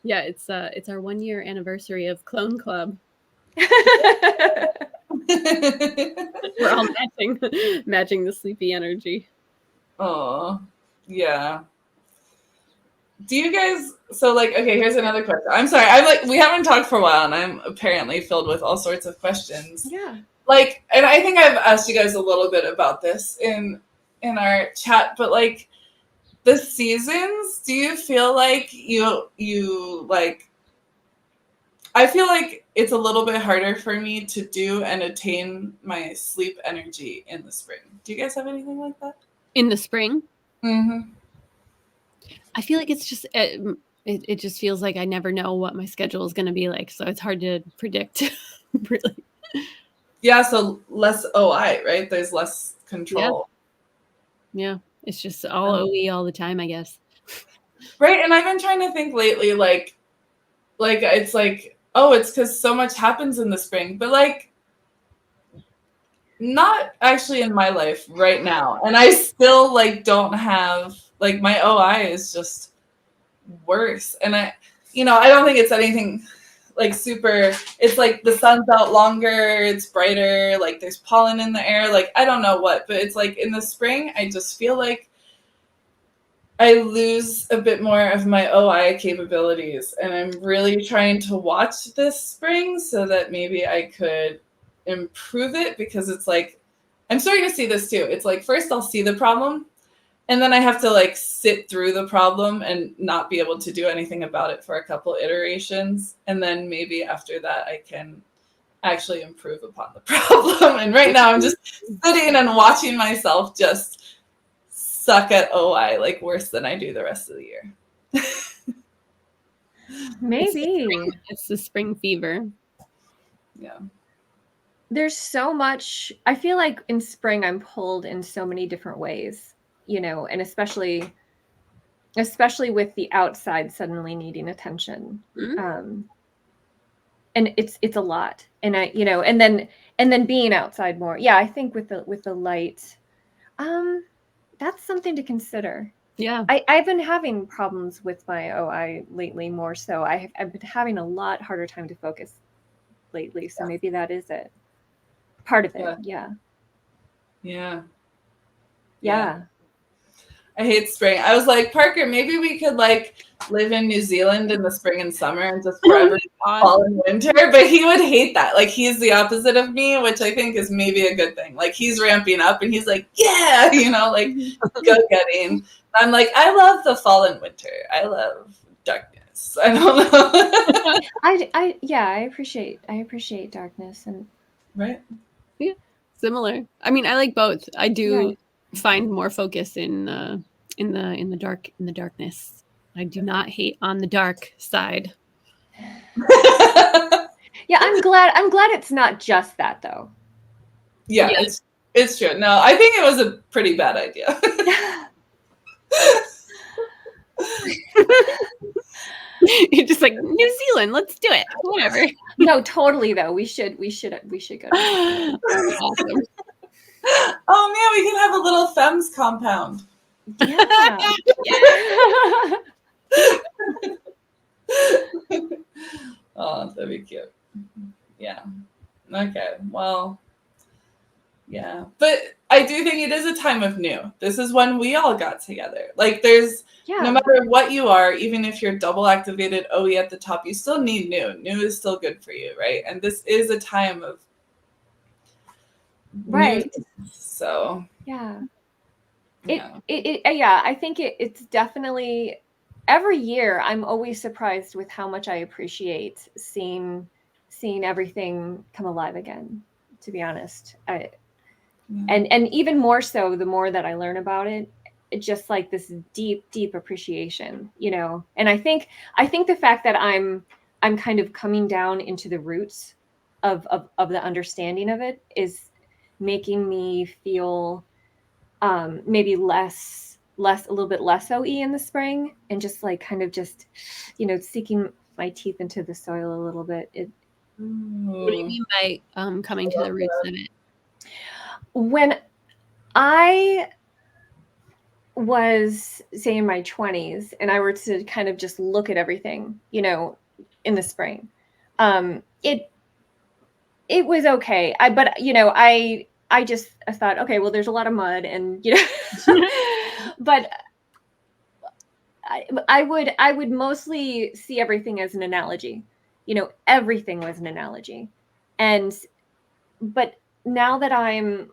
Yeah, it's our 1 year anniversary of Clone Club. We're all matching the sleepy energy. Oh, yeah. Do you guys, so like, okay, here's another question. I'm sorry, I'm like, we haven't talked for a while and I'm apparently filled with all sorts of questions. Yeah. Like, and I think I've asked you guys a little bit about this in our chat, but like the seasons, do you feel like you like, I feel like it's a little bit harder for me to do and attain my sleep energy in the spring. Do you guys have anything like that? In the spring, Mm-hmm. I feel like it's just it just feels like I never know what my schedule is going to be like, so it's hard to predict. Really. Yeah, so less OI, right? There's less control. Yeah, it's just all OE all the time, I guess. Right, and I've been trying to think lately, like it's like, oh, it's because so much happens in the spring, but like not actually in my life right now, and I still like don't have like my OI is just worse, and I don't think it's anything like super. It's like the sun's out longer, it's brighter, like there's pollen in the air, like I don't know what, but it's like in the spring, I just feel like I lose a bit more of my OI capabilities, and I'm really trying to watch this spring so that maybe I could improve it, because it's like I'm starting to see this too. It's like first I'll see the problem, and then I have to like sit through the problem and not be able to do anything about it for a couple iterations, and then maybe after that I can actually improve upon the problem. And right now I'm just sitting and watching myself just suck at OI like worse than I do the rest of the year. Maybe. It's the spring fever. Yeah. There's so much. I feel like in spring I'm pulled in so many different ways, and especially with the outside suddenly needing attention. Mm-hmm. And it's a lot. And and then being outside more. Yeah, I think with the light, that's something to consider. Yeah. I've been having problems with my OI lately more so. I've been having a lot harder time to focus lately, so maybe that is it. Part of it. Yeah. Yeah. Yeah. I hate spring. I was like, Parker, maybe we could like live in New Zealand in the spring and summer and just forever fall in winter. But he would hate that. Like he's the opposite of me, which I think is maybe a good thing. Like he's ramping up and he's like, yeah, like go getting. I'm like, I love the fall and winter. I love darkness. I don't know. I appreciate darkness and right. Yeah, similar. I mean, I like both. I do find more focus in the darkness. I do not hate on the dark side. Yeah, I'm glad it's not just that though. Yeah, it's true. No, I think it was a pretty bad idea. You're just like, New Zealand, let's do it. Whatever. No, totally though. We should go. Awesome. Oh man, we can have a little FFemmes compound. Yeah. Oh, that'd be cute. Yeah. Okay. Well, yeah. But I do think it is a time of new. This is when we all got together. Like there's no matter what you are, even if you're double activated OE at the top, you still need new. New is still good for you, right? And this is a time of right. New, so yeah. I think it's definitely every year I'm always surprised with how much I appreciate seeing everything come alive again, to be honest. And even more so the more that I learn about it, just like this deep appreciation, and I think the fact that I'm kind of coming down into the roots of the understanding of it is making me feel maybe a little bit less OE in the spring, and just like kind of just sinking my teeth into the soil a little bit. What do you mean by coming to the roots of it? When I was, say, in my 20s, and I were to kind of just look at everything, you know, in the spring, it was okay. But you know, I just thought, okay, well, there's a lot of mud, and you know, but I would mostly see everything as an analogy. You know, everything was an analogy, and but now that I'm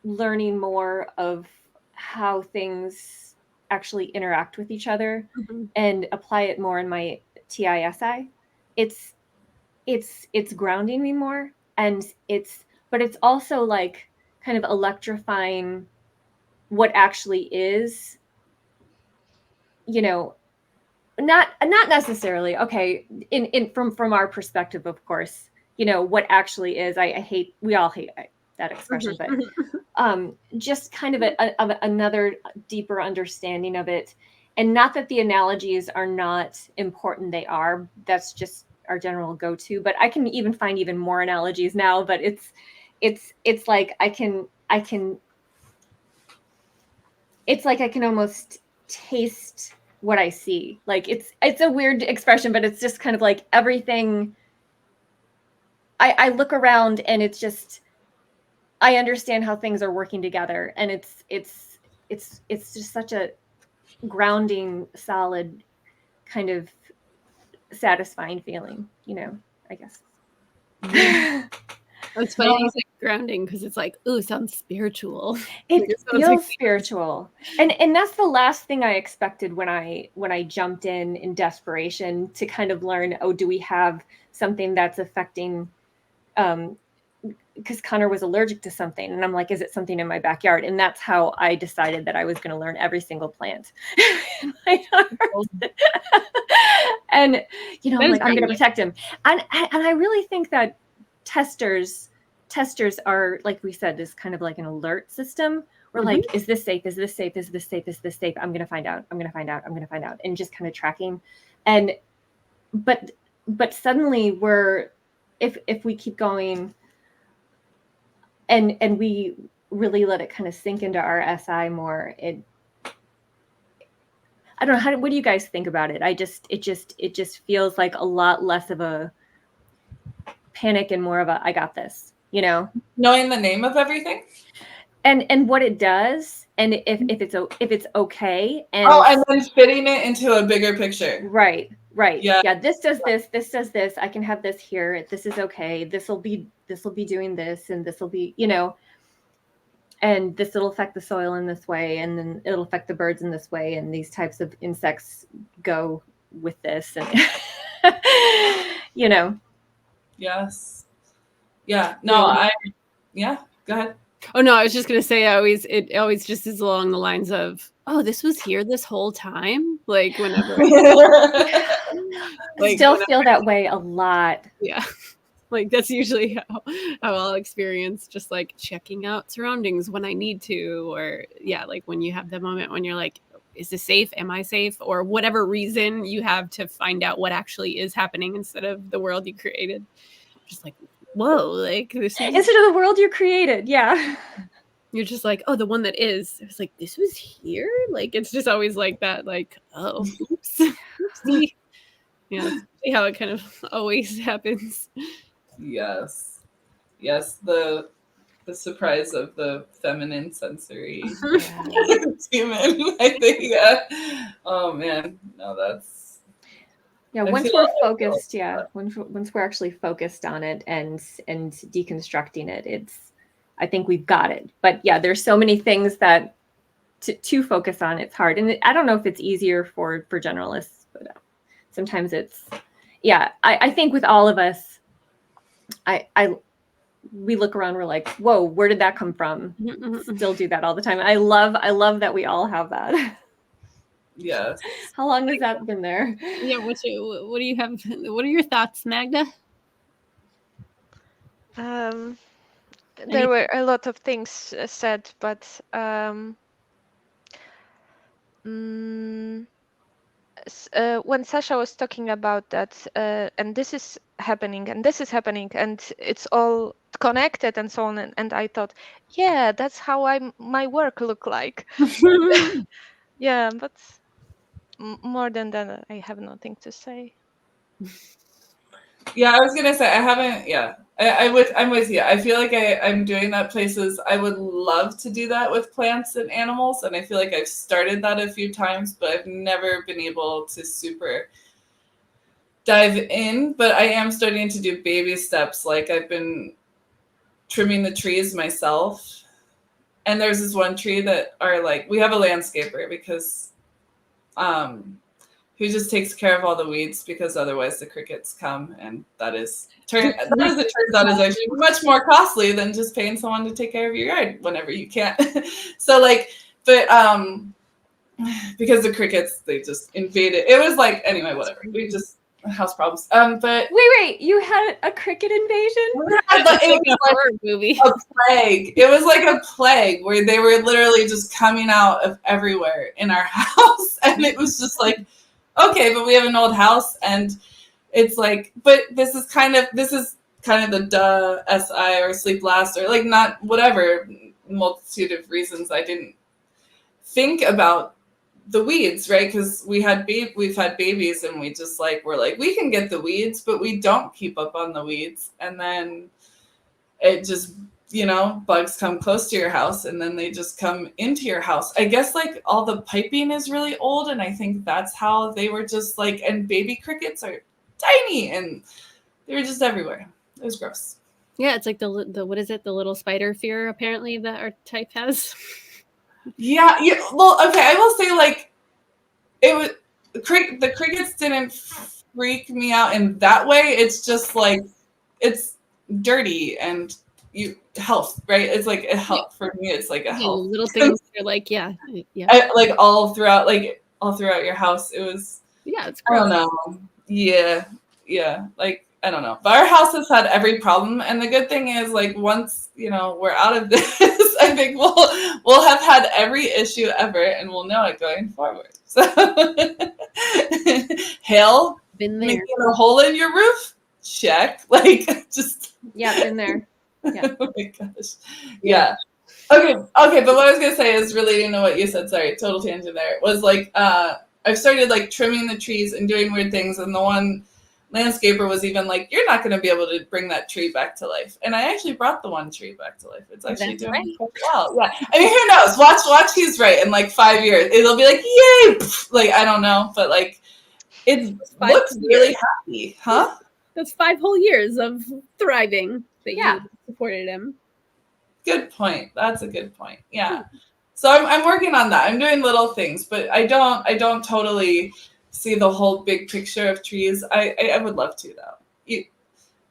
learning more of how things actually interact with each other Mhm. and apply it more in my TISI, it's grounding me more, and but it's also like kind of electrifying what actually is, you know, not necessarily okay in from our perspective, of course, you know, what actually is. I hate, we all hate that expression, but just kind of another deeper understanding of it. And not that the analogies are not important, they are. That's just our general go-to, but I can even find even more analogies now. But it's like I can it's like I can almost taste what I see. Like it's a weird expression, but it's just kind of like everything. I look around and it's just, I understand how things are working together, and it's just such a grounding, solid, kind of satisfying feeling, you know, I guess. It's funny you say grounding, because it's like, ooh, sounds spiritual. Like, It sounds feels like spiritual. And that's the last thing I expected when I jumped in desperation to kind of learn, oh, do we have something that's affecting, because Connor was allergic to something, and I'm like, is it something in my backyard? And that's how I decided that I was going to learn every single plant in my yard. And you know, that I'm is like, I'm going to grounding. protect him. And I really think that testers are, like we said, is kind of like an alert system. We're like, is this safe? Is this safe? Is this safe? Is this safe? I'm going to find out. I'm going to find out. I'm going to find out. And just kind of tracking. And but suddenly we're, if we keep going and we really let it kind of sink into our SI more, I don't know, what do you guys think about it? It just feels like a lot less of a panic and more of a, I got this, you know? Knowing the name of everything? And what it does, and if it's okay, and and then fitting it into a bigger picture. right. Yeah. This does this, I can have this here, this is okay, this will be doing this, and this will be, you know, and this will affect the soil in this way, and then it'll affect the birds in this way, and these types of insects go with this, and you know. Yes. Yeah. No, yeah, go ahead. Oh no, I was just gonna say, it always just is along the lines of, oh, this was here this whole time. Like whenever, I still feel that way a lot. yeah. Like that's usually how I'll experience just like checking out surroundings when I need to, or yeah, like when you have the moment when you're like, is this safe? Am I safe? Or whatever reason you have to find out what actually is happening instead of the world you created. Just like, whoa, like this is, Instead of the world you created, yeah. you're just like, oh, the one that is. It was like, this was here? Like it's just always like that, like, oh, oops. Oopsie. Yeah, that's how it kind of always happens. Yes. Yes, the surprise of the feminine sensory human, I think. Yeah. Oh man, no, that's, Yeah, once we're focused, once we're actually focused on it and deconstructing it, I think we've got it. But yeah, there's so many things that to focus on. It's hard, and I don't know if it's easier for generalists, but sometimes it's, yeah. I think with all of us, we look around, we're like, whoa, where did that come from? Still do that all the time. I love that we all have that. yes. How long has that been there? Yeah, what do you have? What are your thoughts, Magda? There were a lot of things said, but when Sasha was talking about that, and this is happening, and this is happening, and it's all connected, and so on, and I thought, yeah, that's how my work look like. Yeah, but more than that, I have nothing to say. Yeah, I was gonna say I haven't. Yeah, I'm with you. I feel like I'm doing that places. I would love to do that with plants and animals, and I feel like I've started that a few times, but I've never been able to super dive in. But I am starting to do baby steps. Like I've been trimming the trees myself, and there's this one tree that are like we have a landscaper because who just takes care of all the weeds because otherwise the crickets come, and that is it turns out is actually much more costly than just paying someone to take care of your yard whenever you can't. So like, but because the crickets, they just invaded. It was like anyway, whatever. We just house problems. But Wait, you had a cricket invasion? it was a like horror movie. a plague. It was like a plague where they were literally just coming out of everywhere in our house, and it was just like, okay, but we have an old house, and it's like, but this is kind of the SI or sleep last or like not whatever multitude of reasons I didn't think about the weeds, right? Because we've had babies, and we just like we're like we can get the weeds, but we don't keep up on the weeds, and then it just bugs come close to your house, and then they just come into your house. I guess like all the piping is really old, and I think that's how they were just like. And baby crickets are tiny, and they were just everywhere. It was gross. Yeah, it's like the what is it? The little spider fear apparently that our type has. Yeah. Well, okay. I will say like it was the crickets didn't freak me out in that way. It's just like it's dirty and health, right? It's like a health for me. It's like a health Little things. You're like, yeah. like all throughout your house. It was. Yeah, it's I gross. don't know. Yeah. Like I don't know. But our house has had every problem, and the good thing is, like once we're out of this, I think we'll have had every issue ever, and we'll know it going forward. So, hail, Been there. making a hole in your roof, check. Like just Yeah, been there. Yeah. Oh my gosh. Yeah. Okay. But what I was gonna say is relating to what you said. Sorry, total tangent there. Was like I've started like trimming the trees and doing weird things, and the one landscaper was even like, "You're not gonna be able to bring that tree back to life." And I actually brought the one tree back to life. It's actually That's doing right. quite well. Yeah. I mean, who knows? Watch. He's right. In like 5 years, it'll be like, "Yay!" Like I don't know, but like it looks really happy, huh? That's 5 whole years of thriving that Yeah. you supported him. Good point. That's a good point. Yeah. So I'm working on that. I'm doing little things, but I don't totally see the whole big picture of trees. I would love to though.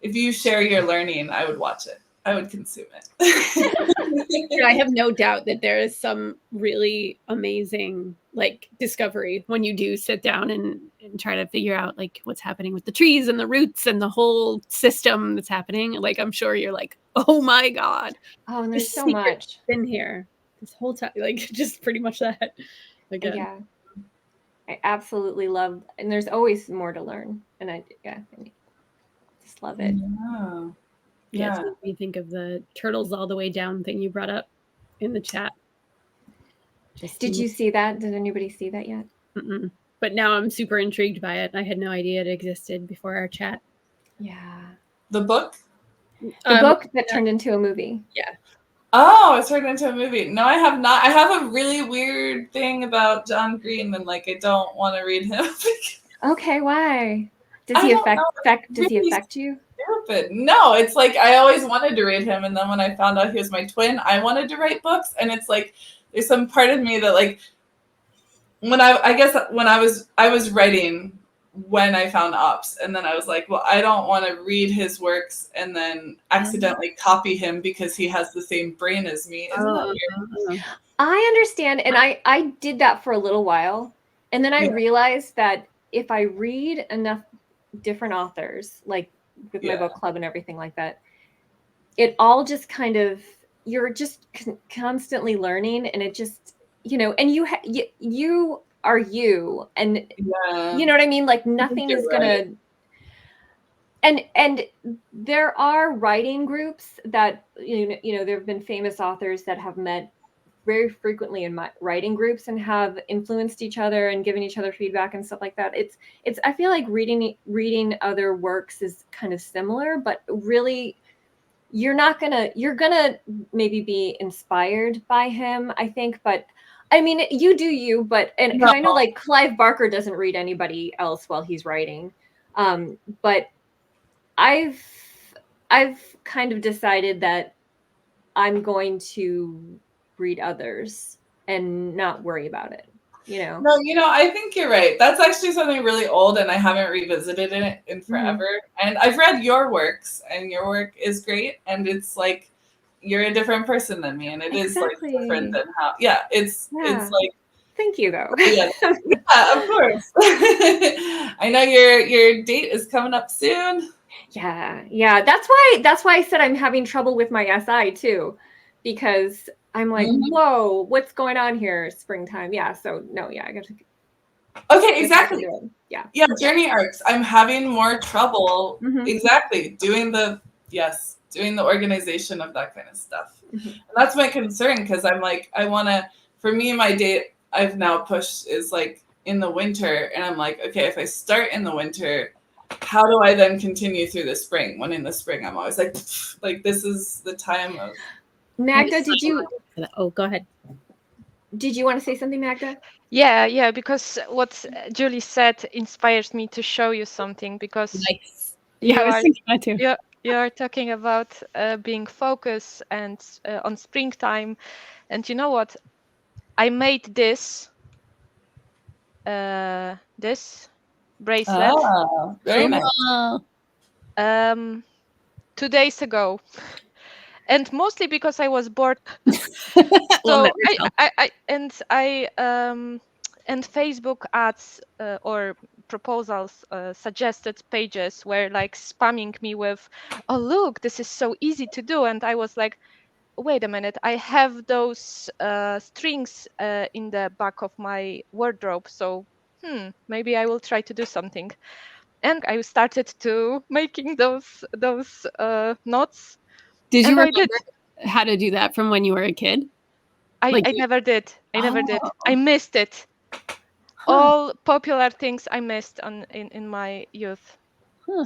If you share your learning, I would watch it. I would consume it. I have no doubt that there is some really amazing like discovery when you do sit down and try to figure out like what's happening with the trees and the roots and the whole system that's happening. Like I'm sure you're like, oh my God. Oh, and there's this so secret's much. been here this whole time. Like just pretty much that. Again. Yeah. I absolutely love, and there's always more to learn. And I just love it. Yeah. So you think of the turtles all the way down thing you brought up in the chat. Did you see that? Did anybody see that yet? Mm-mm. But now I'm super intrigued by it. I had no idea it existed before our chat. Yeah. The book? The book that turned into a movie. Yeah. Oh, it's turned into a movie. No, I have not. I have a really weird thing about John Green, and like I don't want to read him. Okay, why? Does he affect you? Stupid. No, it's like I always wanted to read him, and then when I found out he was my twin, I wanted to write books, and it's like there's some part of me that like when I was writing when I found Ops, and then I was like, well, I don't want to read his works and then accidentally copy him because he has the same brain as me. Isn't that weird? I understand, and I did that for a little while, and then I realized that if I read enough different authors, like with my book club and everything like that, it all just kind of, you're just constantly learning, and it just, and you are you, and you know what I mean? Like nothing is gonna, and there are writing groups that, there have been famous authors that have met very frequently in my writing groups and have influenced each other and given each other feedback and stuff like that. It's I feel like reading other works is kind of similar, but really you're gonna maybe be inspired by him, I think, but I mean, you do you, but and because I know No. like Clive Barker doesn't read anybody else while he's writing, but I've kind of decided that I'm going to read others and not worry about it, you know. No, I think you're right. That's actually something really old, and I haven't revisited it in forever. And I've read your works, and your work is great. And it's like you're a different person than me, and it is like different than how. Yeah, it's like. Thank you, though. Yeah, of course. I know your date is coming up soon. Yeah. That's why I said I'm having trouble with my SI too, because I'm like, whoa, what's going on here? Springtime. Yeah. So no, yeah, I got to. Okay, exactly. Yeah. Yeah, journey arcs. I'm having more trouble. Exactly. Doing the organization of that kind of stuff. And that's my concern, because I'm like, for me, my date I've now pushed is like in the winter, and I'm like, okay, if I start in the winter, how do I then continue through the spring? When in the spring I'm always like this is the time of. Magda, did you? Oh, go ahead. Did you want to say something, Magda? Yeah, because what Julie said inspires me to show you something, because Nice. Yeah, I was thinking that too. You are talking about being focused and on springtime, and you know what? I made this bracelet. Oh, very nice. 2 days ago, and mostly because I was bored. Well, So and Facebook ads or proposals suggested pages were like spamming me with, oh look, this is so easy to do, and I was like, wait a minute, I have those strings in the back of my wardrobe, so maybe I will try to do something. And I started to making those knots. Did you remember how to do that from when you were a kid? I never did. I missed it. All popular things I missed in my youth.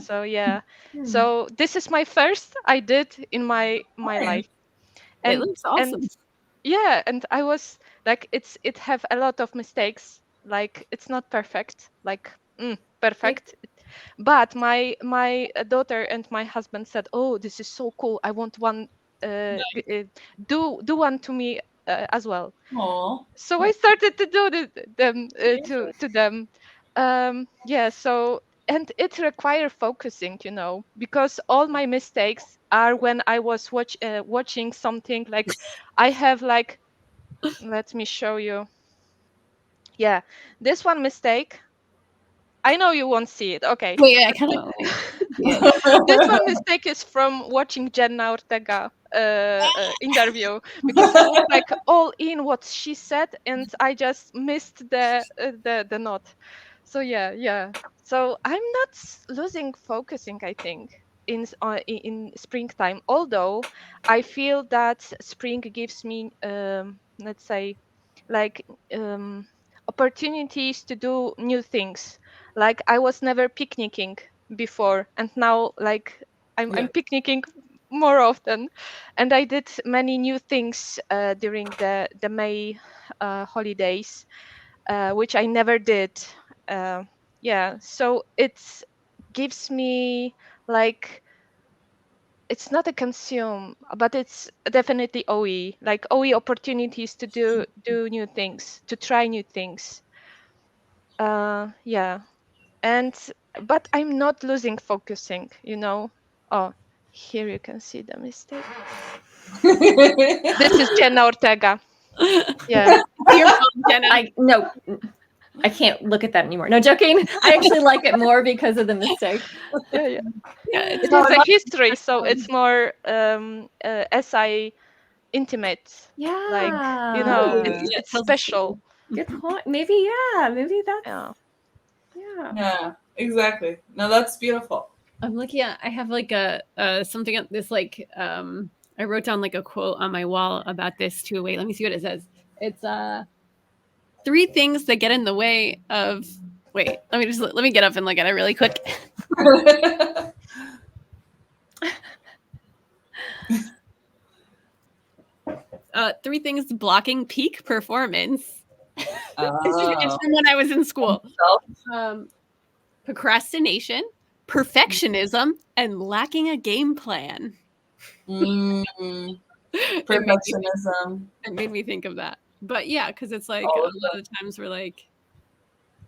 So yeah. So this is my first I did in my life. And it looks awesome. And I was like, it have a lot of mistakes. Like it's not perfect. Like perfect. But my daughter and my husband said, "Oh, this is so cool! I want one. Do one to me as well." Aww. So I started to do them to them. So and it requires focusing, because all my mistakes are when I was watching something. Like I have like, let me show you. Yeah, this one mistake. I know you won't see it. Okay. Wait, I kind of. This one mistake is from watching Jenna Ortega interview, because I was like all in what she said, and I just missed the note. So yeah. So I'm not losing focusing, I think, in springtime. Although I feel that spring gives me, let's say, like opportunities to do new things. Like I was never picnicking before, and now like I'm picnicking more often, and I did many new things during the May holidays, which I never did. So it gives me like, it's not a consume, but it's definitely OE, like OE opportunities to do new things, to try new things. But I'm not losing focusing, Oh, here you can see the mistake. This is Jenna Ortega. Yeah. Your mom, Jenna. No, I can't look at that anymore. No, joking. I actually like it more because of the mistake. Yeah. It has a history, so it's more SI intimate. Yeah. Like, it's special. Good point. Maybe that's. Yeah, exactly. No, that's beautiful. I'm looking at, I have like a something, this like, I wrote down like a quote on my wall about this too. Wait, let me see what it says. It's 3 things that get in the way of. Wait, let me get up and look at it really quick. 3 things blocking peak performance. It's from when I was in school. Procrastination, perfectionism, and lacking a game plan. Perfectionism. It made me think of that. But yeah, because it's like All a of lot of times we're like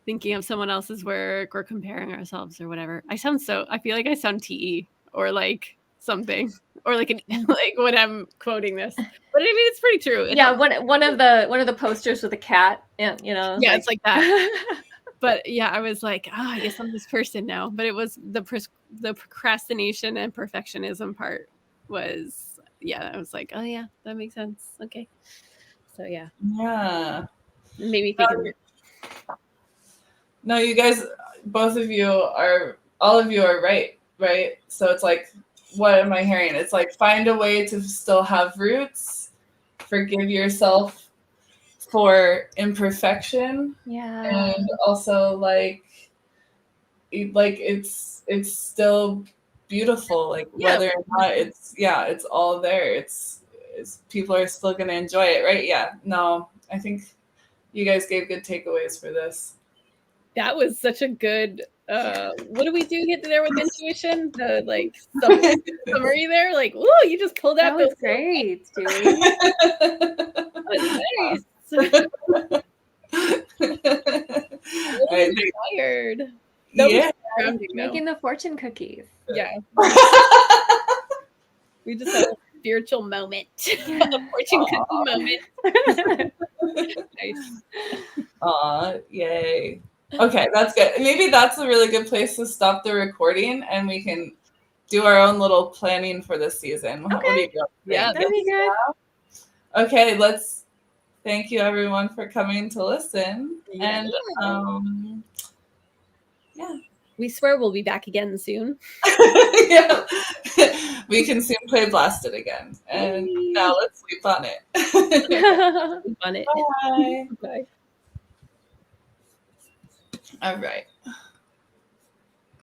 thinking of someone else's work or comparing ourselves or whatever. I feel like I sound TE or like something or like like when I'm quoting this. But I mean, it's pretty true. Yeah, one of the posters with a cat. Yeah, you know. Yeah, it's like that. But yeah, I was like, I guess I'm this person now. But it was the procrastination and perfectionism part was, yeah, I was like, oh yeah, that makes sense. Okay. So yeah. Yeah. It made me think of it. No, you guys, all of you are right? So it's like, what am I hearing? It's like, find a way to still have roots, forgive yourself for imperfection, Yeah. and also like it's still beautiful, like whether or not it's all there. It's people are still gonna enjoy it, right? Yeah. No, I think you guys gave good takeaways for this. That was such a good what do we do get there with intuition? The like summary there, like, ooh, you just pulled out That was those great, Julie. nice. I I'm tired. Yeah. Making the fortune cookies. Yeah. We just had a spiritual moment. A fortune cookie moment. Nice. Aw, yay. Okay, that's good. Maybe that's a really good place to stop the recording and we can do our own little planning for this season. What do you think? Yeah, That'd be good. Okay, let's thank you everyone for coming to listen. Yeah. And yeah. We swear we'll be back again soon. Yeah. We can soon play Blasted again. And now let's sleep on it. On it. Bye. Bye. All right.